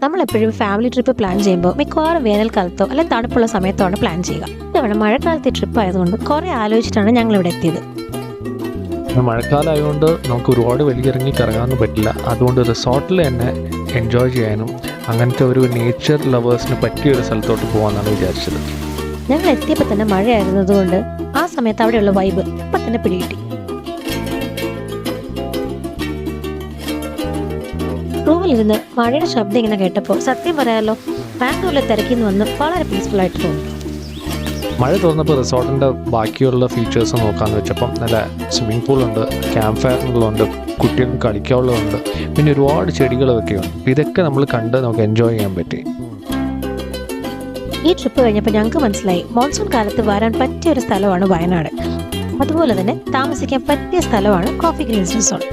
നമ്മളെപ്പോഴും family trip plan ചെയ്യുമ്പോൾ മിക്കവാറും വേനൽക്കാലത്തോ അല്ലെങ്കിൽ തണുപ്പുള്ള സമയത്തോ ആണ് പ്ലാൻ ചെയ്യുക. ഇത്തവണ മഴക്കാലത്തെ ട്രിപ്പ് ആയതുകൊണ്ട് കുറേ ആലോചിച്ചിട്ടാണ് ഞങ്ങൾ ഇവിടെ എത്തിയത്. മഴക്കാലം ആയതുകൊണ്ട് നമുക്ക് ഒരുപാട് വെളിയിറങ്ങി കറങ്ങാനൊന്നും പറ്റില്ല. അതുകൊണ്ട് റിസോർട്ടിൽ തന്നെ എൻജോയ് ചെയ്യാനും അങ്ങനത്തെ ഒരു നേച്ചർ ലവേഴ്സിന് പറ്റിയൊരു സ്ഥലത്തോട്ട് പോകാമെന്നാണ് വിചാരിച്ചത്. ഞങ്ങൾ എത്തിയപ്പോൾ തന്നെ മഴയായിരുന്നതുകൊണ്ട് ആ സമയത്ത് അവിടെയുള്ള വൈബ് ഇപ്പം തന്നെ പിടികിട്ടി. റൂമിലിരുന്ന് മഴയുടെ ശബ്ദം ഇങ്ങനെ കേട്ടപ്പോൾ സത്യം പറയാമല്ലോ, ബാംഗ്ലൂരിലെ തിരക്കിന്ന് വന്ന് വളരെ പീസ്ഫുൾ ആയിട്ട് തോന്നി. മഴ തുറന്നപ്പോൾ റിസോർട്ടിൻ്റെ ബാക്കിയുള്ള ഫീച്ചേഴ്സ് നോക്കാമെന്ന് വെച്ചപ്പം നല്ല സ്വിമ്മിംഗ് പൂളുണ്ട്, ക്യാമ്പ് ഫയറുകളുണ്ട്, കുട്ടികൾക്ക് കളിക്കാനുള്ളതുണ്ട്, പിന്നെ ഒരുപാട് ചെടികളൊക്കെ ഉണ്ട്. ഇതൊക്കെ നമ്മൾ കണ്ട് നമുക്ക് എൻജോയ് ചെയ്യാൻ പറ്റി. ഈ ട്രിപ്പ് കഴിഞ്ഞപ്പോൾ ഞങ്ങൾക്ക് മനസ്സിലായി മോൺസൂൺ കാലത്ത് വരാൻ പറ്റിയ ഒരു സ്ഥലമാണ് വയനാട്. അതുപോലെ തന്നെ താമസിക്കാൻ പറ്റിയ സ്ഥലമാണ് കോഫി ഗ്രീൻസ് റിസോർട്ട്.